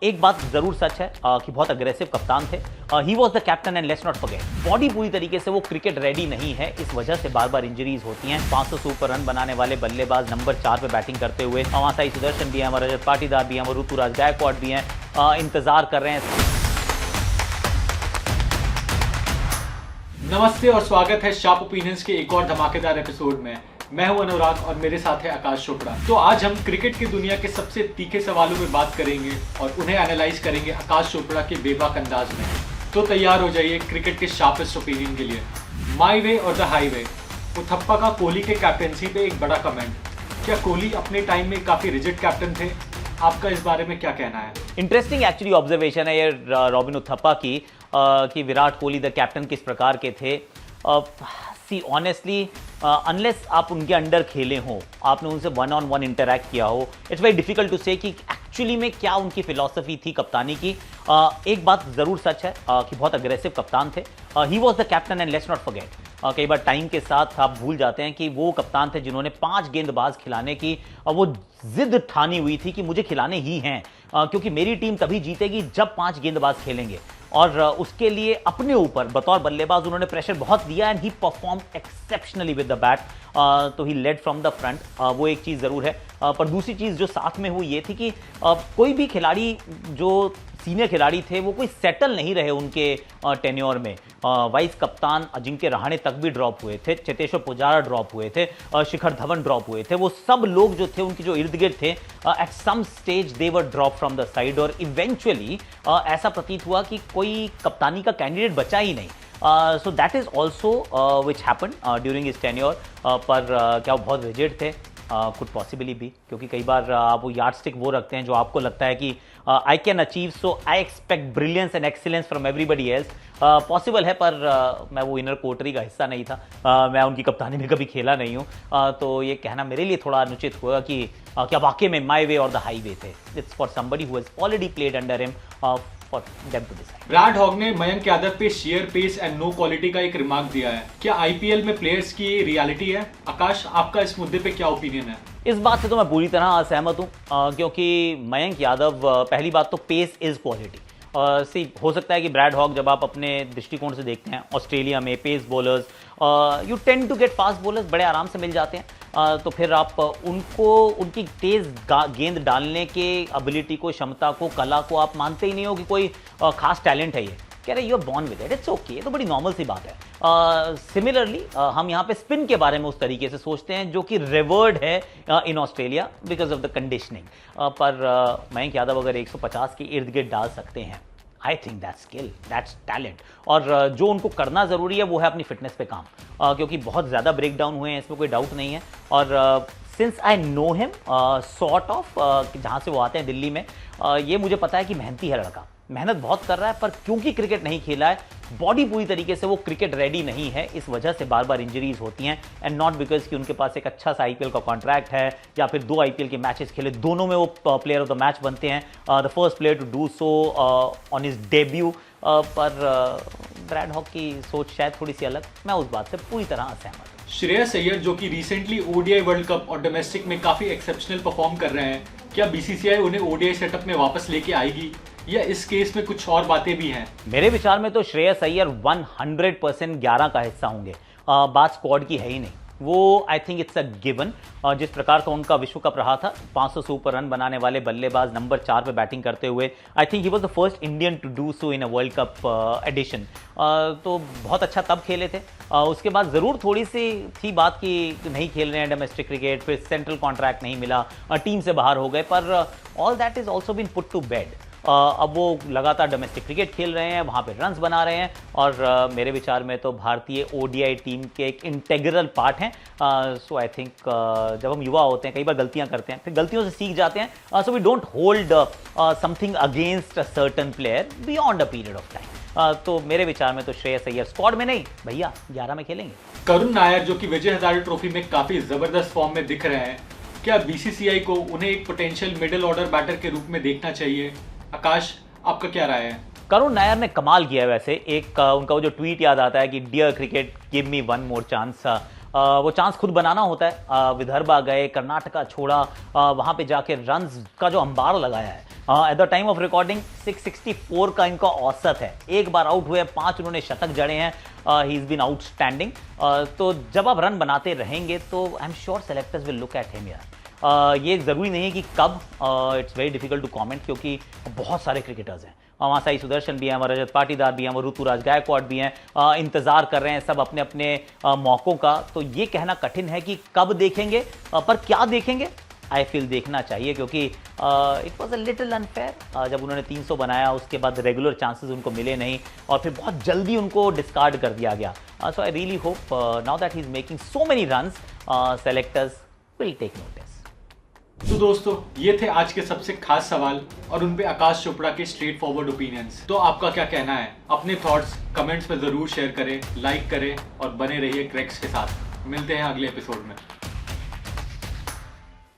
एक बात जरूर सच है कि बहुत अग्रेसिव कप्तान थे। He was the captain and let's not forget body पूरी तरीके से वो क्रिकेट रेडी नहीं है, इस वजह से बार बार इंजरीज होती हैं। 500 से ऊपर रन बनाने वाले बल्लेबाज नंबर 4 पे बैटिंग करते हुए वहां साई सुदर्शन भी हैं, हमारे रजत पाटीदार भी हैं, हमारे ऋतुराज गायकवाड़ भी हैं, इंतजार कर रहे हैं। नमस्ते और स्वागत है शार्प ओपिनियंस के एक और धमाकेदार एपिसोड में। मैं हूं अनुराग और मेरे साथ है आकाश चोपड़ा। तो आज हम क्रिकेट की दुनिया के सबसे तीखे सवालों पे बात करेंगे और उन्हें एनालाइज करेंगे आकाश चोपड़ा के बेबाक अंदाज में। तो तैयार हो जाइए क्रिकेट के शार्पेस्ट ओपिनियन के लिए। माई वे और द हाईवे। उथप्पा का कोहली के कैप्टनसी पे एक बड़ा कमेंट। क्या कोहली अपने टाइम में काफी रिजिड कैप्टन थे? आपका इस बारे में क्या कहना है? इंटरेस्टिंग एक्चुअली ऑब्जर्वेशन है ये रॉबिन उथप्पा की कि विराट कोहली द कैप्टन किस प्रकार के थे। सी ऑनेस्टली अनलेस आप उनके अंडर खेले हो, आपने उनसे वन ऑन वन इंटरैक्ट किया हो, इट्स वेरी डिफिकल्ट टू से कि एक्चुअली में क्या उनकी फिलॉसफी थी कप्तानी की। एक बात जरूर सच है कि बहुत अग्रेसिव कप्तान थे। He was the captain and let's not forget कई बार टाइम के साथ आप भूल जाते हैं कि वो कप्तान थे जिन्होंने 5 गेंदबाज खिलाने की वो जिद ठानी हुई थी कि मुझे खिलाने ही हैं, क्योंकि मेरी टीम तभी जीतेगी जब 5 गेंदबाज खेलेंगे। और उसके लिए अपने ऊपर बतौर बल्लेबाज उन्होंने प्रेशर बहुत दिया and he perform exceptionally with the bat. तो ही लेड फ्रॉम द फ्रंट, वो एक चीज़ ज़रूर है। पर दूसरी चीज़ जो साथ में हुई ये थी कि कोई भी खिलाड़ी जो सीनियर खिलाड़ी थे वो कोई सेटल नहीं रहे उनके टेन्योर में। वाइस कप्तान अजिंक्य रहाणे तक भी ड्रॉप हुए थे, चेतेश्वर पुजारा ड्रॉप हुए थे, शिखर धवन ड्रॉप हुए थे। वो सब लोग जो थे उनके जो इर्द गिर्द थे at some stage they were drop from the side और इवेंचुअली ऐसा प्रतीत हुआ कि कोई कप्तानी का कैंडिडेट बचा ही नहीं। So that is also which happen during his tenure. पर क्या वो बहुत रिजिड थे? कुड पॉसिबली भी, क्योंकि कई बार आप वो यार्ड स्टिक वो रखते हैं जो आपको लगता है कि I can achieve, so I expect brilliance and excellence from everybody else. Possible है, पर मैं वो इनर कोटरी का हिस्सा नहीं था। मैं उनकी कप्तानी में कभी खेला नहीं हूँ, तो ये कहना मेरे लिए थोड़ा अनुचित होगा कि क्या वाकई में माई वे और द हाई वे थे। It's for somebody who has already played under him for them to decide. Brad Hogg ने मयंक यादव पे sheer pace and no quality का एक रिमार्क दिया है। क्या आईपीएल में प्लेयर्स की रियलिटी है? आकाश, आपका इस मुद्दे पे क्या ओपिनियन है? इस बात से तो मैं पूरी तरह असहमत हूँ, क्योंकि मयंक यादव, पहली बात तो पेस इज क्वालिटी। सी हो सकता है कि ब्रैड हॉग, जब आप अपने दृष्टिकोण से देखते हैं ऑस्ट्रेलिया में pace bowlers, you tend to get fast bowlers बड़े आराम से मिल जाते हैं। तो फिर आप उनको उनकी तेज गेंद डालने के एबिलिटी को, क्षमता को, कला को आप मानते ही नहीं हो कि कोई खास टैलेंट है। ये कह रहे you are born with it, it's okay, ये तो बड़ी नॉर्मल सी बात है। सिमिलरली हम यहाँ पे स्पिन के बारे में उस तरीके से सोचते हैं जो कि रिवर्ड है in Australia because of the conditioning. पर मयंक यादव अगर 150 के इर्द गिर्द डाल सकते हैं, I think that's skill, that's talent. और जो उनको करना ज़रूरी है वो है अपनी फिटनेस पे काम, क्योंकि बहुत ज़्यादा ब्रेक डाउन हुए हैं, इसमें कोई डाउट नहीं है। और since I know him sort of, जहाँ से वो आते हैं दिल्ली में, ये मुझे पता है कि मेहनती है लड़का, मेहनत बहुत कर रहा है। पर क्योंकि क्रिकेट नहीं खेला है, बॉडी पूरी तरीके से वो क्रिकेट रेडी नहीं है, इस वजह से बार बार इंजरीज होती हैं। एंड नॉट बिकॉज कि उनके पास एक अच्छा सा आईपीएल का कॉन्ट्रैक्ट है या फिर 2 आईपीएल के मैचेस खेले, दोनों में वो प्लेयर ऑफ द मैच बनते हैं, the first player to do so on his debut. पर ब्रैड हॉग की सोच शायद थोड़ी सी अलग, मैं उस बात से पूरी तरह असहमत हूँ। श्रेयस अय्यर जो कि रिसेंटली ओडीआई वर्ल्ड कप और डोमेस्टिक में काफी एक्सेप्शनल परफॉर्म कर रहे हैं, क्या बीसीसीआई उन्हें ओडीआई सेटअप में वापस लेके आएगी या इस केस में कुछ और बातें भी हैं? मेरे विचार में तो श्रेयस अय्यर 100% 11 का हिस्सा होंगे। बात स्क्वाड की है ही नहीं, वो I think it's a given. जिस प्रकार का उनका विश्व कप रहा था, 500 से ऊपर रन बनाने वाले बल्लेबाज नंबर 4 पे बैटिंग करते हुए, I think he was the first Indian to do so in a world cup edition. तो बहुत अच्छा तब खेले थे। उसके बाद ज़रूर थोड़ी सी थी बात कि नहीं खेल रहे हैं डोमेस्टिक क्रिकेट, फिर सेंट्रल कॉन्ट्रैक्ट नहीं मिला, टीम से बाहर हो गए। पर all that is also been put to bed. अब वो लगातार डोमेस्टिक क्रिकेट खेल रहे हैं, वहाँ पे रन्स बना रहे हैं, और मेरे विचार में तो भारतीय ओडीआई टीम के एक इंटेग्रल पार्ट हैं। सो आई थिंक जब हम युवा होते हैं कई बार गलतियाँ करते हैं, फिर गलतियों से सीख जाते हैं। So we don't hold something against a certain player beyond a period of time. तो मेरे विचार में तो श्रेयस अय्यर स्क्वाड में नहीं भैया 11 में खेलेंगे। करुण नायर जो कि विजय हजारे ट्रॉफी में काफी जबरदस्त फॉर्म में दिख रहे हैं, क्या बीसीसीआई को उन्हें एक पोटेंशियल मिडिल ऑर्डर बैटर के रूप में देखना चाहिए? आकाश, आपका क्या राय है? करुण नायर ने कमाल किया है वैसे। एक उनका वो जो ट्वीट याद आता है कि dear cricket give me one more chance, वो चांस खुद बनाना होता है। विदर्भा गए, कर्नाटका छोड़ा, वहाँ पे जाके रन्स का जो अंबार लगाया है, at the time of recording 664 का इनका औसत है। एक बार आउट हुए, 5 उन्होंने शतक जड़े हैं। He is been outstanding. तो जब आप रन बनाते रहेंगे तो I am sure selectors will look at him यार। ये ज़रूरी नहीं है कि कब, it's very difficult to comment, क्योंकि बहुत सारे क्रिकेटर्स हैं। वहाँ साई सुदर्शन भी हैं, वहाँ रजत पाटीदार भी हैं, वो ऋतुराज गायकवाड़ भी हैं, इंतज़ार कर रहे हैं सब अपने अपने मौक़ों का। तो ये कहना कठिन है कि कब देखेंगे, पर क्या देखेंगे आई फील देखना चाहिए, क्योंकि it was a little unfair. जब उन्होंने 300 बनाया उसके बाद रेगुलर चांसेस उनको मिले नहीं और फिर बहुत जल्दी उनको डिस्कार्ड कर दिया गया। So I really hope now that he is making so many runs, selectors will take notice. तो दोस्तों, ये थे आज के सबसे खास सवाल और उन पे आकाश चोपड़ा के स्ट्रेट फॉरवर्ड ओपिनियंस। तो आपका क्या कहना है? अपने थॉट्स कमेंट्स में जरूर शेयर करें, लाइक करें और बने रहिए क्रैक्स के साथ। मिलते हैं अगले एपिसोड में।